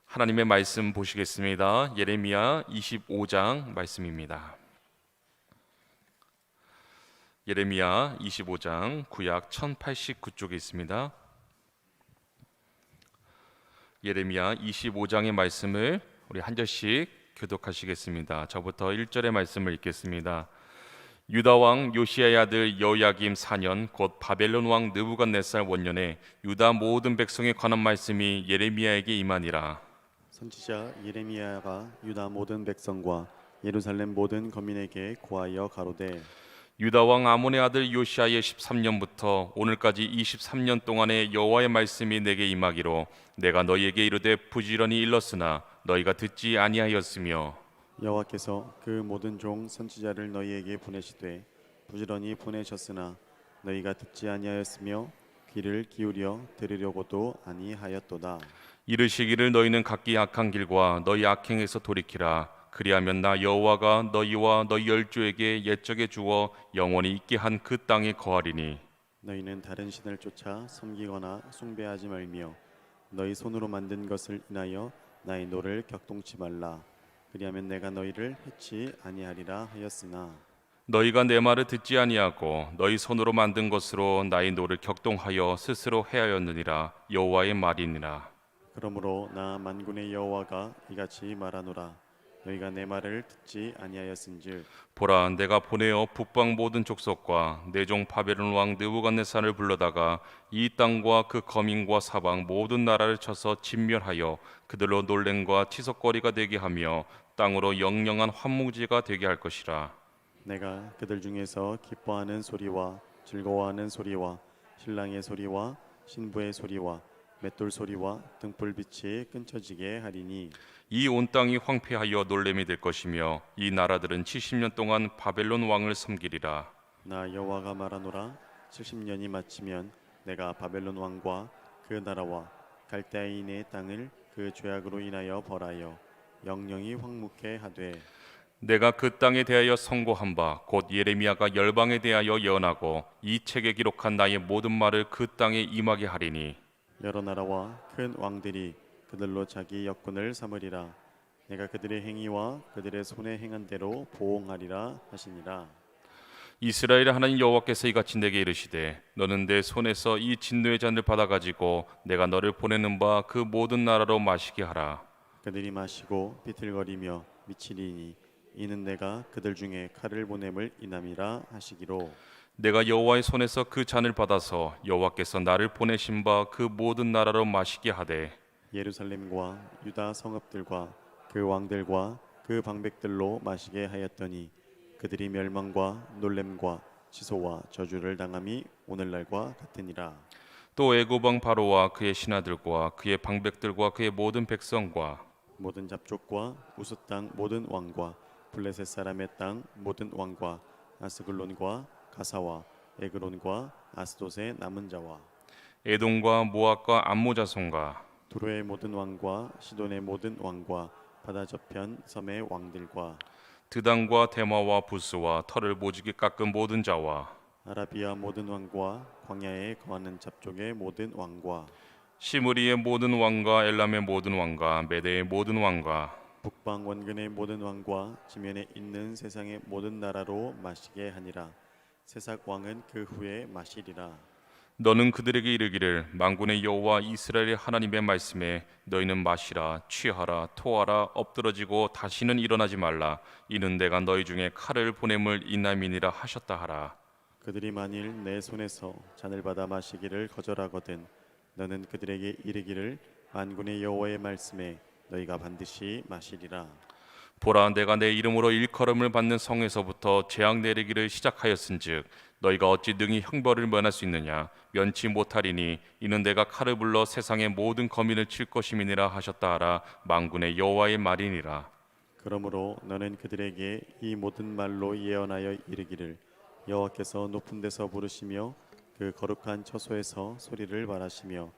하나님의 말씀 보시겠습니다. 예레미야 25장 말씀입니다. 예레미야 25장 구약 1089쪽에 있습니다. 예레미야 25장의 말씀을 우리 한 절씩 교독하시겠습니다. 저부터 1절의 말씀을 읽겠습니다. 유다 왕 요시야의 아들 여호야김 4년 곧 바벨론 왕 느부갓네살 원년에 유다 모든 백성에 관한 말씀이 예레미야에게 임하니라. 선지자 예레미야가 유다 모든 백성과 예루살렘 모든 거민에게 고하여 가로되 유다 왕 아몬의 아들 요시야의 13년부터 오늘까지 23년 동안의 여호와의 말씀이 내게 임하기로 내가 너희에게 이르되 부지런히 일렀으나 너희가 듣지 아니하였으며 여호와께서 그 모든 종 선지자를 너희에게 보내시되 부지런히 보내셨으나 너희가 듣지 아니하였으며 귀를 기울여 들으려고도 아니하였도다. 이르시기를 너희는 각기 악한 길과 너희 악행에서 돌이키라. 그리하면 나 여호와가 너희와 너희 열조에게 옛적에 주어 영원히 있게 한 그 땅에 거하리니 너희는 다른 신을 쫓아 섬기거나 숭배하지 말며 너희 손으로 만든 것을 인하여 나의 노를 격동치 말라. 그리하면 내가 너희를 해치 아니하리라 하였으나 너희가 내 말을 듣지 아니하고 너희 손으로 만든 것으로 나의 노를 격동하여 스스로 해하였느니라. 여호와의 말이니라. 그러므로 나 만군의 여호와가 이같이 말하노라. 너희가 내 말을 듣지 아니하였은즉 보라, 내가 보내어 북방 모든 족속과 내 종 바벨론 왕 느부갓네살을 불러다가 이 땅과 그 거민과 사방 모든 나라를 쳐서 진멸하여 그들로 놀램과 치석거리가 되게 하며 땅으로 영영한 환무지가 되게 할 것이라. 내가 그들 중에서 기뻐하는 소리와 즐거워하는 소리와 신랑의 소리와 신부의 소리와 맷돌 소리와 등불빛이 끊쳐지게 하리니 이 온 땅이 황폐하여 놀램이 될 것이며 이 나라들은 70년 동안 바벨론 왕을 섬기리라. 나 여호와가 말하노라. 70년이 마치면 내가 바벨론 왕과 그 나라와 갈대아인의 땅을 그 죄악으로 인하여 벌하여 영영이 황무케 하되 내가 그 땅에 대하여 선고한 바 곧 예레미야가 열방에 대하여 예언하고 이 책에 기록한 나의 모든 말을 그 땅에 임하게 하리니 여러 나라와 큰 왕들이 그들로 자기 역군을 삼으리라. 내가 그들의 행위와 그들의 손에 행한 대로 보응하리라 하시니라. 이스라엘의 하나님 여호와께서 이같이 내게 이르시되 너는 내 손에서 이 진노의 잔을 받아 가지고 내가 너를 보내는 바 그 모든 나라로 마시게 하라. 그들이 마시고 비틀거리며 미치리니 이는 내가 그들 중에 칼을 보냄을 인함이라 하시기로 내가 여호와의 손에서 그 잔을 받아서 여호와께서 나를 보내신 바 그 모든 나라로 마시게 하되 예루살렘과 유다 성읍들과 그 왕들과 그 방백들로 마시게 하였더니 그들이 멸망과 놀램과 치소와 저주를 당함이 오늘날과 같으니라. 또 애굽 왕 바로와 그의 신하들과 그의 방백들과 그의 모든 백성과 모든 잡족과 우스 땅 모든 왕과 블레셋 사람의 땅 모든 왕과 아스글론과 가사와 에그론과 아스돗의 남은 자와 에돔과 모압과 암모 자손과 두로의 모든 왕과 시돈의 모든 왕과 바다 저편 섬의 왕들과 드단과 데마와 부스와 털을 모지게 깎은 모든 자와 아라비아 모든 왕과 광야에 거하는 잡족의 모든 왕과 시므리의 모든 왕과 엘람의 모든 왕과 메대의 모든 왕과 북방 원근의 모든 왕과 지면에 있는 세상의 모든 나라로 마시게 하니라. 세상 왕은 그 후에 마시리라. 너는 그들에게 이르기를 만군의 여호와 이스라엘의 하나님의 말씀에 너희는 마시라 취하라 토하라 엎드러지고 다시는 일어나지 말라 이는 내가 너희 중에 칼을 보냄을 인함이니라 하셨다 하라. 그들이 만일 내 손에서 잔을 받아 마시기를 거절하거든 너는 그들에게 이르기를 만군의 여호와의 말씀에 너희가 반드시 마시리라. 보라, 내가 내 이름으로 일컬음을 받는 성에서부터 재앙 내리기를 시작하였은즉 너희가 어찌 능히 형벌을 면할 수 있느냐 면치 못하리니 이는 내가 칼을 불러 세상의 모든 거민을 칠 것임이니라 하셨다 하라. 만군의 여호와의 말이니라. 그러므로 너는 그들에게 이 모든 말로 예언하여 이르기를 여호와께서 높은 데서 부르시며 그 거룩한 처소에서 소리를 말하시며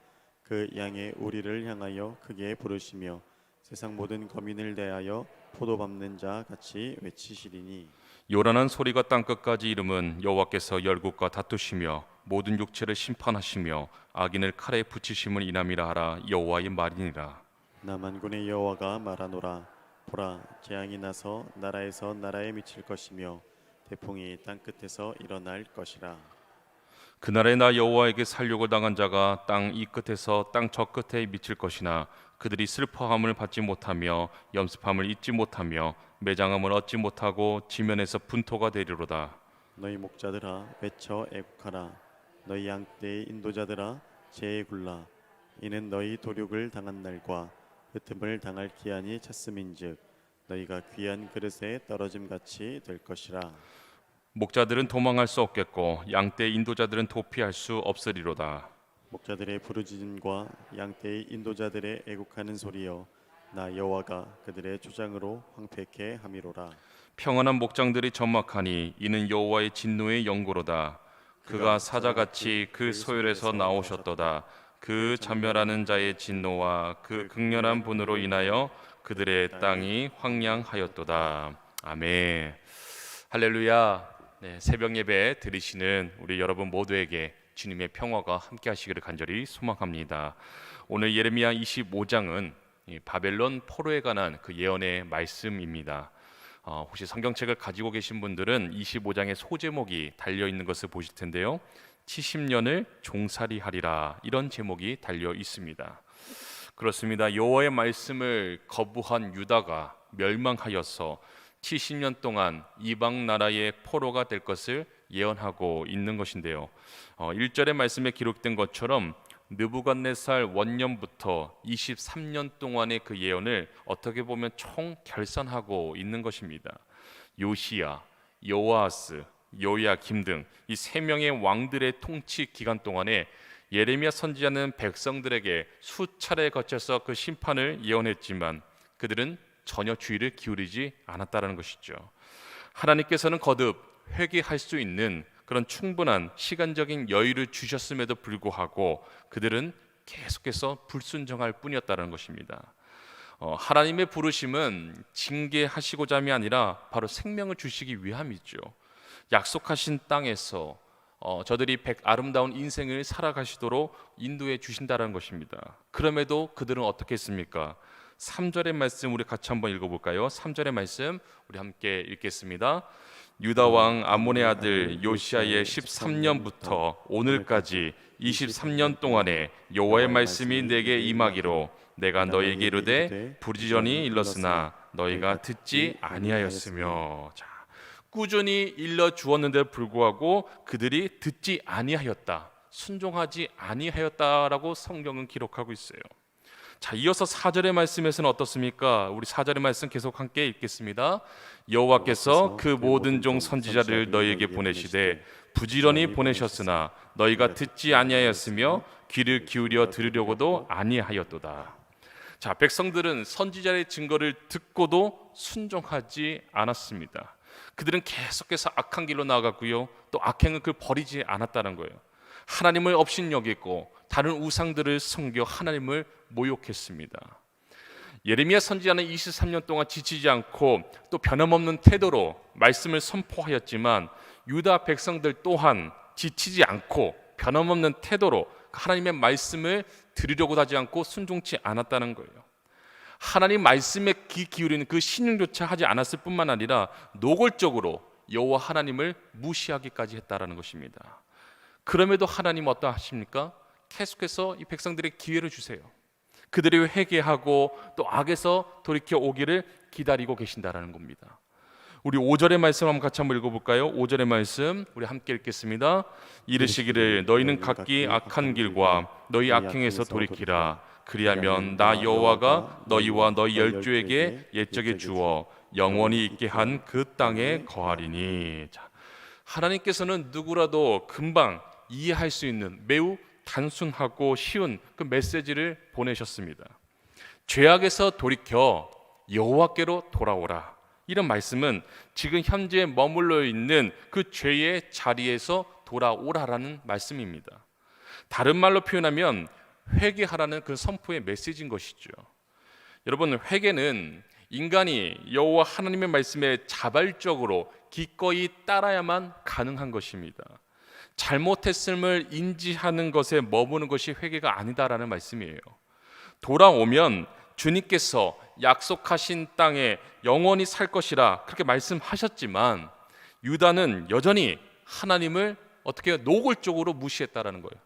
그 양의 우리를 향하여 크게 부르시며 세상 모든 거민을 대하여 포도 밟는 자 같이 외치시리니 요란한 소리가 땅끝까지 이름은 여호와께서 열국과 다투시며 모든 육체를 심판하시며 악인을 칼에 붙이심을 인함이라 하라. 여호와의 말이니라. 나 만군의 여호와가 말하노라. 보라, 재앙이 나서 나라에서 나라에 미칠 것이며 태풍이 땅 끝에서 일어날 것이라. 그날에 나 여호와에게 살육을 당한 자가 땅 이 끝에서 땅 저 끝에 미칠 것이나 그들이 슬퍼함을 받지 못하며 염습함을 잊지 못하며 매장함을 얻지 못하고 지면에서 분토가 되리로다. 너희 목자들아 외쳐 애국하라. 너희 양떼의 인도자들아 재에 굴라. 이는 너희 도륙을 당한 날과 흩음을 당할 기한이 찼음인즉 너희가 귀한 그릇에 떨어짐 같이 될 것이라. 목자들은 도망할 수 없겠고 양떼 인도자들은 도피할 수 없으리로다. 목자들의 부르짖음과 양떼의 인도자들의 애국하는 소리여, 나 여호와가 그들의 조장으로 황폐케 함이로라. 평안한 목장들이 적막하니 이는 여호와의 진노의 영고로다. 그가 사자같이 그 소열에서 나오셨도다. 그 전멸하는 자의 진노와 그 극렬한 분으로 인하여 그들의 땅이 황량하였도다. 아멘. 할렐루야. 네, 새벽 예배 드리시는 우리 여러분 모두에게 주님의 평화가 함께 하시기를 간절히 소망합니다. 오늘 예레미야 25장은 바벨론 포로에 관한 그 예언의 말씀입니다. 혹시 성경책을 가지고 계신 분들은 25장의 소제목이 달려 있는 것을 보실 텐데요. 70년을 종살이하리라, 이런 제목이 달려 있습니다. 그렇습니다. 여호와의 말씀을 거부한 유다가 멸망하여서 70년 동안 이방 나라의 포로가 될 것을 예언하고 있는 것인데요. 1절의 말씀에 기록된 것처럼 느부갓네살 원년부터 23년 동안의 그 예언을 어떻게 보면 총 결산하고 있는 것입니다. 요시야, 요아스, 요야김 등 이 세 명의 왕들의 통치 기간 동안에 예레미야 선지자는 백성들에게 수차례 거쳐서 그 심판을 예언했지만 그들은 전혀 주의를 기울이지 않았다는 것이죠. 하나님께서는 거듭 회개할 수 있는 그런 충분한 시간적인 여유를 주셨음에도 불구하고 그들은 계속해서 불순종할 뿐이었다는 것입니다. 하나님의 부르심은 징계하시고자 함이 아니라 바로 생명을 주시기 위함이죠. 약속하신 땅에서 저들이 아름다운 인생을 살아가시도록 인도해 주신다는 것입니다. 그럼에도 그들은 어떻게 했습니까? 3절의 말씀 우리 같이 한번 읽어볼까요? 3절의 말씀 우리 함께 읽겠습니다. 유다 왕 아몬의 아들 요시야의 13년부터 오늘까지 23년 동안에 여호와의 말씀이 내게 임하기로 내가 너희에게 이르되 부지런히 일렀으나 너희가 듣지 아니하였으며. 자, 꾸준히 일러 주었는데 불구하고 그들이 듣지 아니하였다, 순종하지 아니하였다라고 성경은 기록하고 있어요. 자, 이어서 4절의 말씀에서는 어떻습니까? 우리 4절의 말씀 계속 함께 읽겠습니다. 여호와께서 그 모든 종 선지자를 너희에게 보내시되 부지런히 보내셨으나 너희가 듣지 아니하였으며 귀를 기울여 들으려고도 아니하였도다. 자, 백성들은 선지자의 증거를 듣고도 순종하지 않았습니다. 그들은 계속해서 악한 길로 나아갔고요, 또 악행을 버리지 않았다는 거예요. 하나님을 업신여기고 다른 우상들을 섬겨 하나님을 모욕했습니다. 예레미야 선지자는 23년 동안 지치지 않고 또 변함없는 태도로 말씀을 선포하였지만 유다 백성들 또한 지치지 않고 변함없는 태도로 하나님의 말씀을 들으려고 하지 않고 순종치 않았다는 거예요. 하나님 말씀에 귀 기울이는 그 신용조차 하지 않았을 뿐만 아니라 노골적으로 여호와 하나님을 무시하기까지 했다라는 것입니다. 그럼에도 하나님 어떠하십니까? 계속해서 이 백성들의 기회를 주세요. 그들이 회개하고 또 악에서 돌이켜 오기를 기다리고 계신다라는 겁니다. 우리 5절의 말씀 한번 같이 한번 읽어볼까요? 5절의 말씀 우리 함께 읽겠습니다. 이르시기를 너희는 각기 악한 길과 너희 악행에서 돌이키라. 그리하면 나 여호와가 너희와 너희 열조에게 옛적에 주어 영원히 있게 한 그 땅에 거하리니. 자, 하나님께서는 누구라도 금방 이해할 수 있는 매우 단순하고 쉬운 그 메시지를 보내셨습니다. 죄악에서 돌이켜 여호와께로 돌아오라. 이런 말씀은 지금 현재 머물러 있는 그 죄의 자리에서 돌아오라라는 말씀입니다. 다른 말로 표현하면 회개하라는 그 선포의 메시지인 것이죠. 여러분, 회개는 인간이 여호와 하나님의 말씀에 자발적으로 기꺼이 따라야만 가능한 것입니다. 잘못했음을 인지하는 것에 머무는 것이 회개가 아니다라는 말씀이에요. 돌아오면 주님께서 약속하신 땅에 영원히 살 것이라 그렇게 말씀하셨지만 유다는 여전히 하나님을 어떻게 노골적으로 무시했다라는 거예요.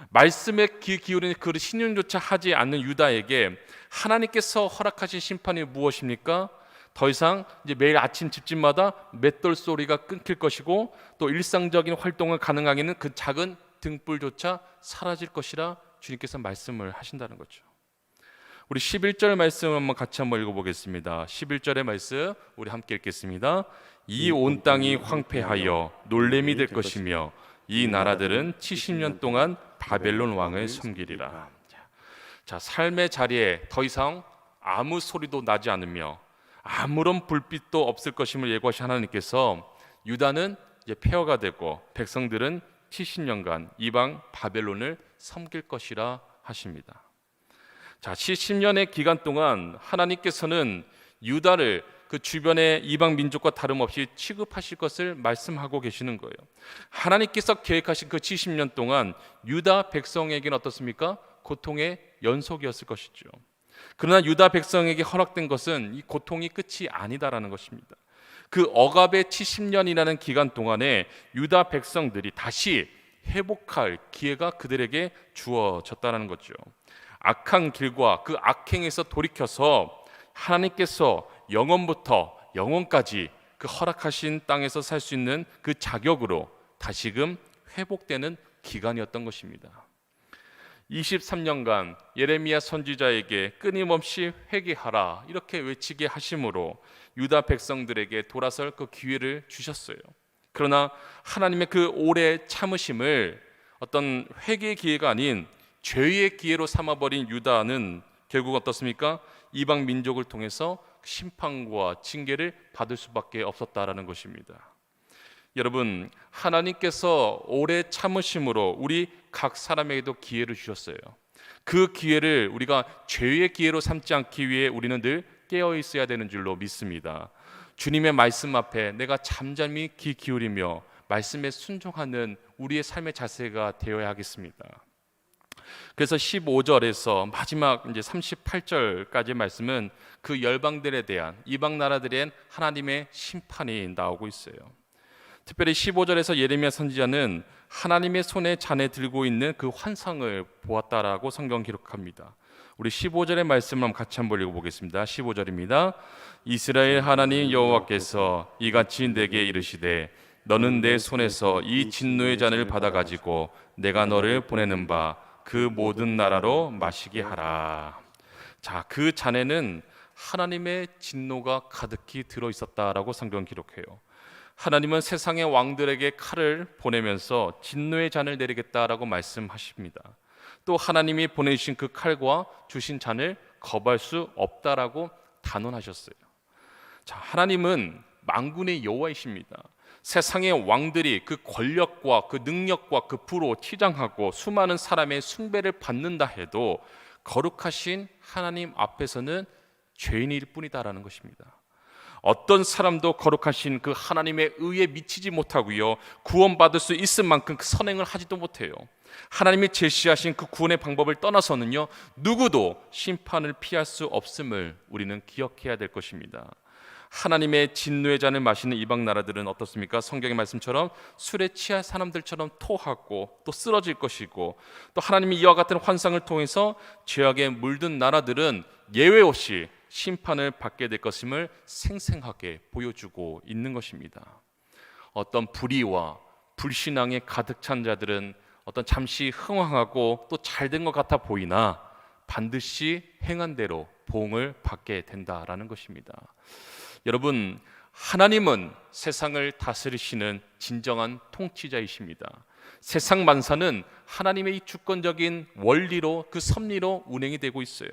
말씀에 귀 기울이는 그 신용조차 하지 않는 유다에게 하나님께서 허락하신 심판이 무엇입니까? 더 이상 이제 매일 아침 집집마다 맷돌 소리가 끊길 것이고 또 일상적인 활동을 가능하게는 그 작은 등불조차 사라질 것이라 주님께서 말씀을 하신다는 거죠. 우리 11절 말씀 한번 같이 한번 읽어보겠습니다. 11절의 말씀 우리 함께 읽겠습니다. 이 온 땅이 황폐하여 놀램이 될 것이며 이 나라들은 70년 동안 바벨론 왕을 섬기리라. 자, 삶의 자리에 더 이상 아무 소리도 나지 않으며 아무런 불빛도 없을 것임을 예고하신 하나님께서 유다는 이제 폐허가 되고 백성들은 70년간 이방 바벨론을 섬길 것이라 하십니다. 자, 70년의 기간 동안 하나님께서는 유다를 그 주변의 이방 민족과 다름없이 취급하실 것을 말씀하고 계시는 거예요. 하나님께서 계획하신 그 70년 동안 유다 백성에게는 어떻습니까? 고통의 연속이었을 것이죠. 그러나 유다 백성에게 허락된 것은 이 고통이 끝이 아니다라는 것입니다. 그 억압의 70년이라는 기간 동안에 유다 백성들이 다시 회복할 기회가 그들에게 주어졌다는 거죠. 악한 길과 그 악행에서 돌이켜서 하나님께서 영원부터 영원까지 그 허락하신 땅에서 살 수 있는 그 자격으로 다시금 회복되는 기간이었던 것입니다. 23년간 예레미야 선지자에게 끊임없이 회개하라 이렇게 외치게 하심으로 유다 백성들에게 돌아설 그 기회를 주셨어요. 그러나 하나님의 그 오래 참으심을 어떤 회개의 기회가 아닌 죄의 기회로 삼아버린 유다는 결국 어떻습니까? 이방 민족을 통해서 심판과 징계를 받을 수밖에 없었다라는 것입니다. 여러분, 하나님께서 오래 참으심으로 우리 각 사람에게도 기회를 주셨어요. 그 기회를 우리가 죄의 기회로 삼지 않기 위해 우리는 늘 깨어 있어야 되는 줄로 믿습니다. 주님의 말씀 앞에 내가 잠잠히 귀 기울이며 말씀에 순종하는 우리의 삶의 자세가 되어야 하겠습니다. 그래서 15절에서 마지막 이제 38절까지의 말씀은 그 열방들에 대한 이방 나라들의 하나님의 심판이 나오고 있어요. 특별히 15절에서 예레미야 선지자는 하나님의 손에 잔에 들고 있는 그 환상을 보았다라고 성경 기록합니다. 우리 15절의 말씀을 같이 한번 읽어보겠습니다. 15절입니다. 이스라엘 하나님 여호와께서 이같이 내게 이르시되 너는 내 손에서 이 진노의 잔을 받아가지고 내가 너를 보내는 바 그 모든 나라로 마시게 하라. 자, 그 잔에는 하나님의 진노가 가득히 들어있었다라고 성경 기록해요. 하나님은 세상의 왕들에게 칼을 보내면서 진노의 잔을 내리겠다라고 말씀하십니다. 또 하나님이 보내주신 그 칼과 주신 잔을 거부할 수 없다라고 단언하셨어요. 자, 하나님은 만군의 여호와이십니다. 세상의 왕들이 그 권력과 그 능력과 그 부로 치장하고 수많은 사람의 숭배를 받는다 해도 거룩하신 하나님 앞에서는 죄인일 뿐이다라는 것입니다. 어떤 사람도 거룩하신 그 하나님의 의에 미치지 못하고요, 구원받을 수 있을 만큼 그 선행을 하지도 못해요. 하나님이 제시하신 그 구원의 방법을 떠나서는요, 누구도 심판을 피할 수 없음을 우리는 기억해야 될 것입니다. 하나님의 진노의 잔을 마시는 이방 나라들은 어떻습니까? 성경의 말씀처럼 술에 취할 사람들처럼 토하고 또 쓰러질 것이고, 또 하나님이 이와 같은 환상을 통해서 죄악에 물든 나라들은 예외 없이 심판을 받게 될 것임을 생생하게 보여주고 있는 것입니다. 어떤 불의와 불신앙에 가득 찬 자들은 어떤 잠시 흥황하고 또 잘된 것 같아 보이나 반드시 행한 대로 보응을 받게 된다라는 것입니다. 여러분, 하나님은 세상을 다스리시는 진정한 통치자이십니다. 세상 만사는 하나님의 이 주권적인 원리로, 그 섭리로 운행이 되고 있어요.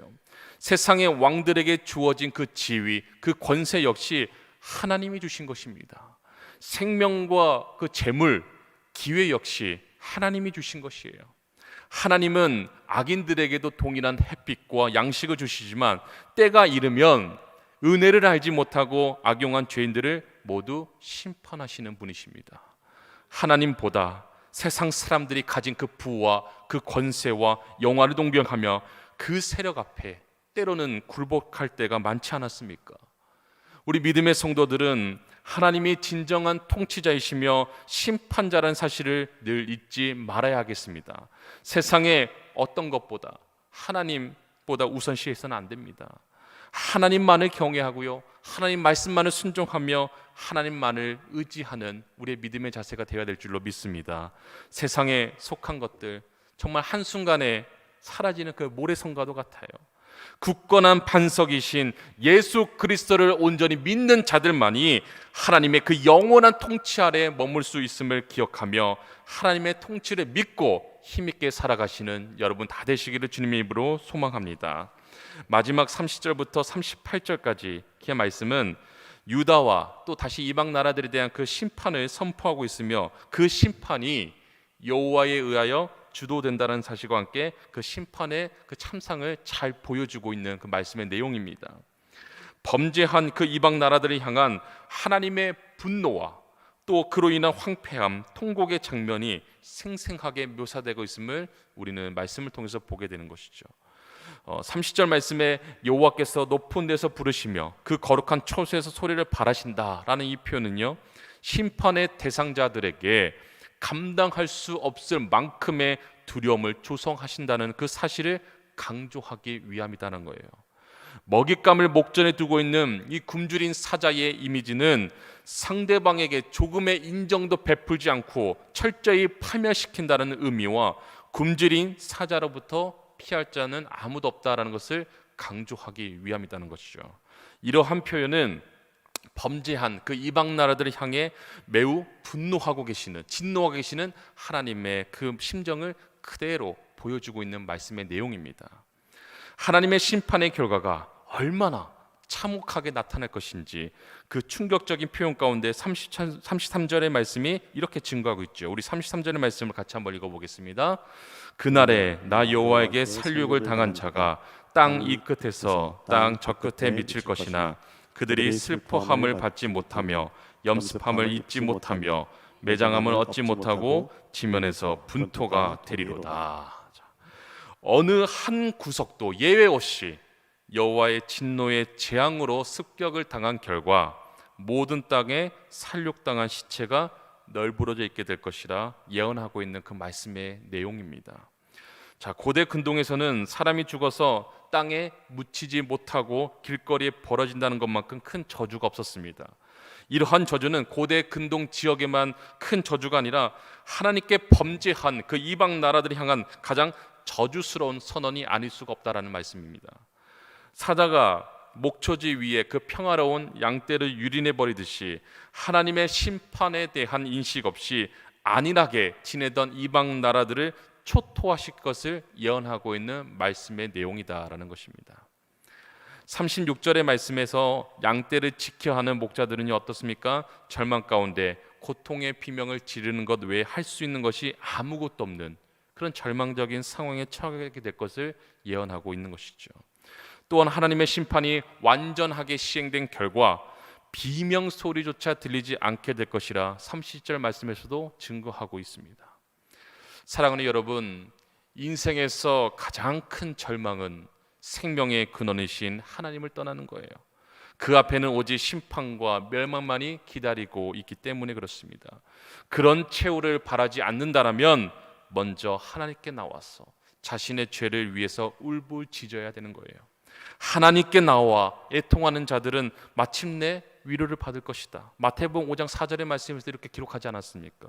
세상의 왕들에게 주어진 그 지위, 그 권세 역시 하나님이 주신 것입니다. 생명과 그 재물, 기회 역시 하나님이 주신 것이에요. 하나님은 악인들에게도 동일한 햇빛과 양식을 주시지만 때가 이르면 은혜를 알지 못하고 악용한 죄인들을 모두 심판하시는 분이십니다. 하나님보다 세상 사람들이 가진 그 부와 그 권세와 영화를 동경하며 그 세력 앞에 때로는 굴복할 때가 많지 않았습니까? 우리 믿음의 성도들은 하나님이 진정한 통치자이시며 심판자라는 사실을 늘 잊지 말아야 하겠습니다. 세상의 어떤 것보다 하나님보다 우선시해서는 안 됩니다. 하나님만을 경외하고요, 하나님 말씀만을 순종하며 하나님만을 의지하는 우리의 믿음의 자세가 되어야 될 줄로 믿습니다. 세상에 속한 것들 정말 한순간에 사라지는 그 모래성과도 같아요. 굳건한 반석이신 예수 그리스도를 온전히 믿는 자들만이 하나님의 그 영원한 통치 아래 머물 수 있음을 기억하며 하나님의 통치를 믿고 힘있게 살아가시는 여러분 다 되시기를 주님의 이름으로 소망합니다. 마지막 30절부터 38절까지 그 말씀은 유다와 또 다시 이방 나라들에 대한 그 심판을 선포하고 있으며 그 심판이 여호와에 의하여 주도된다는 사실과 함께 그 심판의 그 참상을 잘 보여주고 있는 그 말씀의 내용입니다. 범죄한 그 이방 나라들을 향한 하나님의 분노와 또 그로 인한 황폐함, 통곡의 장면이 생생하게 묘사되고 있음을 우리는 말씀을 통해서 보게 되는 것이죠. 30절 말씀에 여호와께서 높은 데서 부르시며 그 거룩한 초소에서 소리를 발하신다라는 이 표현은요, 심판의 대상자들에게 감당할 수 없을 만큼의 두려움을 조성하신다는 그 사실을 강조하기 위함이라는 거예요. 먹잇감을 목전에 두고 있는 이 굶주린 사자의 이미지는 상대방에게 조금의 인정도 베풀지 않고 철저히 파멸시킨다는 의미와 굶주린 사자로부터 피할 자는 아무도 없다라는 것을 강조하기 위함이라는 것이죠. 이러한 표현은 범죄한 그 이방 나라들을 향해 매우 분노하고 계시는, 진노하고 계시는 하나님의 그 심정을 그대로 보여주고 있는 말씀의 내용입니다. 하나님의 심판의 결과가 얼마나 참혹하게 나타날 것인지 그 충격적인 표현 가운데 33절의 말씀이 이렇게 증거하고 있죠. 우리 33절의 말씀을 같이 한번 읽어보겠습니다. 그날에 나 여호와에게 살육을 당한 자가 땅 이 끝에서 땅 저 끝에 미칠 것이나 그들이 슬퍼함을 받지 못하며 염습함을 잊지 못하며 매장함을 얻지 못하고 지면에서 분토가 되리로다. 어느 한 구석도 예외 없이 여호와의 진노의 재앙으로 습격을 당한 결과 모든 땅에 살육당한 시체가 널브러져 있게 될 것이라 예언하고 있는 그 말씀의 내용입니다. 자, 고대 근동에서는 사람이 죽어서 땅에 묻히지 못하고 길거리에 벌어진다는 것만큼 큰 저주가 없었습니다. 이러한 저주는 고대 근동 지역에만 큰 저주가 아니라 하나님께 범죄한 그 이방 나라들을 향한 가장 저주스러운 선언이 아닐 수가 없다라는 말씀입니다. 사자가 목초지 위에 그 평화로운 양떼를 유린해 버리듯이 하나님의 심판에 대한 인식 없이 안일하게 지내던 이방 나라들을 초토화시킬 것을 예언하고 있는 말씀의 내용이다라는 것입니다. 36절의 말씀에서 양떼를 지켜야 하는 목자들은 어떻습니까? 절망 가운데 고통의 비명을 지르는 것 외에 할 수 있는 것이 아무것도 없는 그런 절망적인 상황에 처하게 될 것을 예언하고 있는 것이죠. 또한 하나님의 심판이 완전하게 시행된 결과 비명 소리조차 들리지 않게 될 것이라 30절 말씀에서도 증거하고 있습니다. 사랑하는 여러분, 인생에서 가장 큰 절망은 생명의 근원이신 하나님을 떠나는 거예요. 그 앞에는 오직 심판과 멸망만이 기다리고 있기 때문에 그렇습니다. 그런 최후를 바라지 않는다라면 먼저 하나님께 나와서 자신의 죄를 위해서 울부짖어야 되는 거예요. 하나님께 나와 애통하는 자들은 마침내 위로를 받을 것이다. 마태복음 5장 4절의 말씀에서 이렇게 기록하지 않았습니까?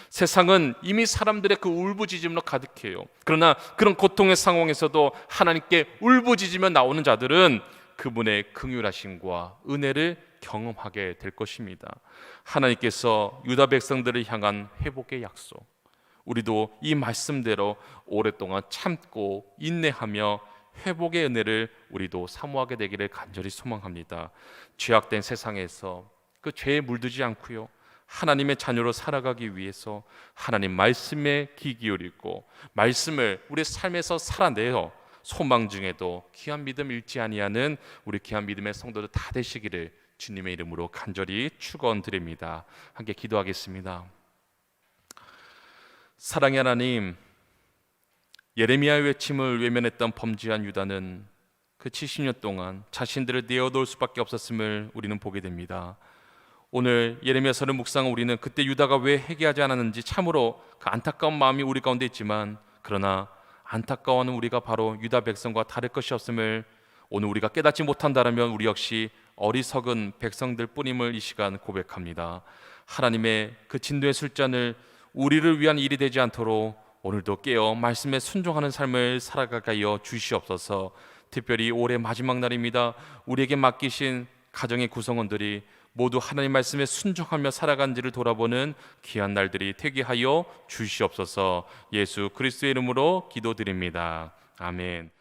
세상은 이미 사람들의 그 울부짖음으로 가득해요. 그러나 그런 고통의 상황에서도 하나님께 울부짖으며 나오는 자들은 그분의 긍휼하심과 은혜를 경험하게 될 것입니다. 하나님께서 유다 백성들을 향한 회복의 약속, 우리도 이 말씀대로 오랫동안 참고 인내하며 회복의 은혜를 우리도 사모하게 되기를 간절히 소망합니다. 죄악된 세상에서 그 죄에 물들지 않고요, 하나님의 자녀로 살아가기 위해서 하나님 말씀에 귀 기울이고 말씀을 우리 삶에서 살아내어 소망 중에도 귀한 믿음 잃지 아니하는 우리 귀한 믿음의 성도들 다 되시기를 주님의 이름으로 간절히 축원드립니다. 함께 기도하겠습니다. 사랑의 하나님, 예레미야의 외침을 외면했던 범죄한 유다는 그 70년 동안 자신들을 내어놓을 수밖에 없었음을 우리는 보게 됩니다. 오늘 예레미야서를 묵상한 우리는 그때 유다가 왜 회개하지 않았는지 참으로 그 안타까운 마음이 우리 가운데 있지만, 그러나 안타까워하는 우리가 바로 유다 백성과 다를 것이 없음을 오늘 우리가 깨닫지 못한다면 우리 역시 어리석은 백성들 뿐임을 이 시간 고백합니다. 하나님의 그 진노의 술잔을 우리를 위한 일이 되지 않도록 오늘도 깨어 말씀에 순종하는 삶을 살아가게 하여 주시옵소서. 특별히 올해 마지막 날입니다. 우리에게 맡기신 가정의 구성원들이 모두 하나님 말씀에 순종하며 살아간지를 돌아보는 귀한 날들이 되게 하여 주시옵소서. 예수 그리스도의 이름으로 기도드립니다. 아멘.